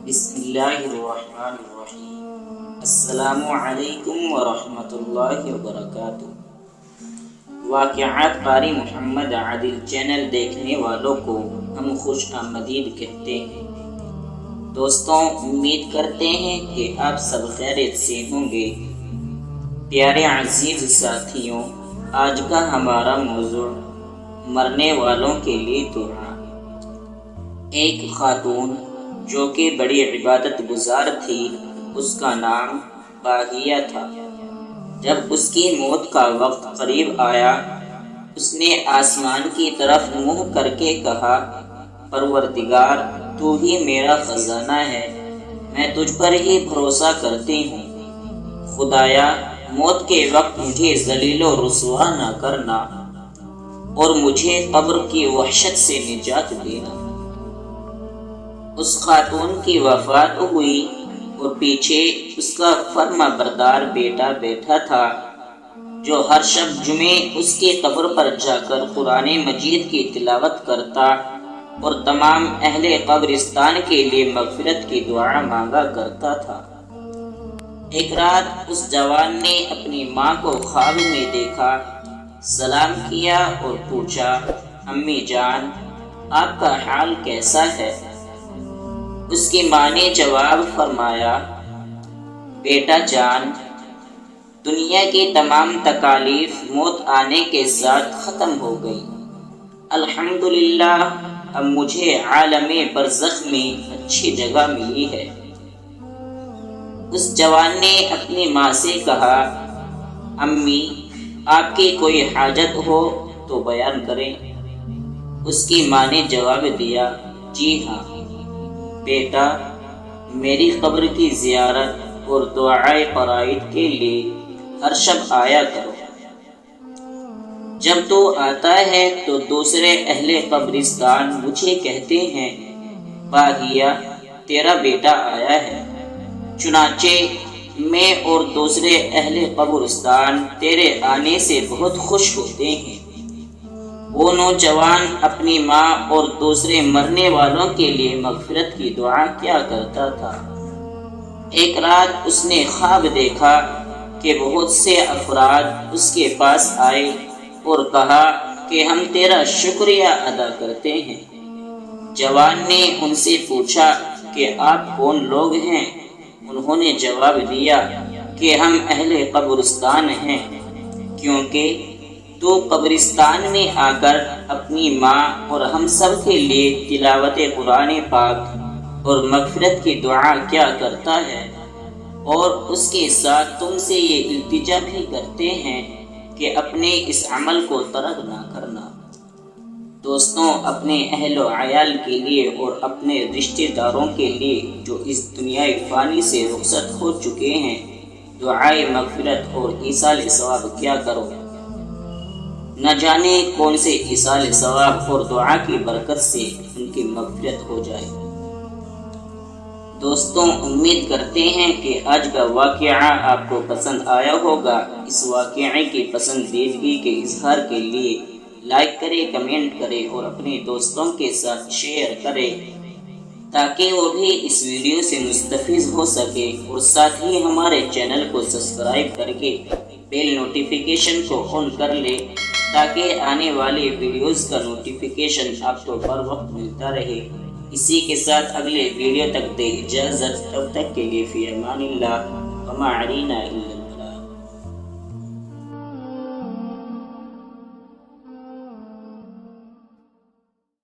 بسم اللہ الرحمن الرحیم۔ السلام علیکم ورحمۃ اللہ وبرکاتہ۔ واقعات قاری محمد عادل چینل دیکھنے والوں کو ہم خوش آمدید کہتے ہیں۔ دوستوں، امید کرتے ہیں کہ آپ سب خیریت سے ہوں گے۔ پیارے عزیز ساتھیوں، آج کا ہمارا موضوع مرنے والوں کے لیے دعا۔ ایک خاتون جو کہ بڑی عبادت گزار تھی، اس کا نام باغیہ تھا۔ جب اس کی موت کا وقت قریب آیا، اس نے آسمان کی طرف منہ کر کے کہا، پروردگار، تو ہی میرا خزانہ ہے، میں تجھ پر ہی بھروسہ کرتی ہوں۔ خدایا، موت کے وقت مجھے ذلیل و رسوا نہ کرنا اور مجھے قبر کی وحشت سے نجات دینا۔ اس خاتون کی وفات ہوئی اور پیچھے اس کا فرما بردار بیٹا بیٹھا تھا، جو ہر شب جمعے اس کی قبر پر جا کر قرآن مجید کی تلاوت کرتا اور تمام اہل قبرستان کے لیے مغفرت کی دعا مانگا کرتا تھا۔ ایک رات اس جوان نے اپنی ماں کو خواب میں دیکھا، سلام کیا اور پوچھا، امی جان، آپ کا حال کیسا ہے؟ اس کی ماں نے جواب فرمایا، بیٹا جان، دنیا کی تمام تکالیف موت آنے کے ساتھ ختم ہو گئی۔ الحمدللہ، اب مجھے عالم برزخ میں اچھی جگہ ملی ہے۔ اس جوان نے اپنی ماں سے کہا، امی، آپ کی کوئی حاجت ہو تو بیان کریں۔ اس کی ماں نے جواب دیا، جی ہاں بیٹا، میری قبر کی زیارت اور دعائے فرائض کے لیے ہر شب آیا کرو۔ جب تو آتا ہے تو دوسرے اہل قبرستان مجھے کہتے ہیں، باغیہ، تیرا بیٹا آیا ہے۔ چنانچہ میں اور دوسرے اہل قبرستان تیرے آنے سے بہت خوش ہوتے ہیں۔ وہ نوجوان اپنی ماں اور دوسرے مرنے والوں کے لیے مغفرت کی دعا کیا کرتا تھا۔ ایک رات اس نے خواب دیکھا کہ بہت سے افراد اس کے پاس آئے اور کہا کہ ہم تیرا شکریہ ادا کرتے ہیں۔ جوان نے ان سے پوچھا کہ آپ کون لوگ ہیں؟ انہوں نے جواب دیا کہ ہم اہل قبرستان ہیں، کیونکہ تو قبرستان میں آ کر اپنی ماں اور ہم سب کے لیے تلاوت قرآن پاک اور مغفرت کی دعا کیا کرتا ہے، اور اس کے ساتھ تم سے یہ التجا بھی کرتے ہیں کہ اپنے اس عمل کو ترک نہ کرنا۔ دوستوں، اپنے اہل و عیال کے لیے اور اپنے رشتہ داروں کے لیے جو اس دنیا فانی سے رخصت ہو چکے ہیں، دعائے مغفرت اور ایصال ثواب کیا کرو۔ نہ جانے کون سے ایصال ثواب اور دعا کی برکت سے ان کی مغفرت ہو جائے۔ دوستوں، امید کرتے ہیں کہ آج کا واقعہ آپ کو پسند آیا ہوگا۔ اس واقعے کی پسندیدگی کے اظہار کے لیے لائک کریں، کمنٹ کریں اور اپنے دوستوں کے ساتھ شیئر کریں تاکہ وہ بھی اس ویڈیو سے مستفید ہو سکے، اور ساتھ ہی ہمارے چینل کو سبسکرائب کر کے بیل نوٹیفیکیشن کو آن کر لے تاکہ آنے والے ویڈیوز کا نوٹیفیکیشن آپ کو بر وقت ملتا رہے۔ اسی کے ساتھ اگلے ویڈیو تک دے اجازت، تب تک کے لیے فی امان اللہ، وما علینا الا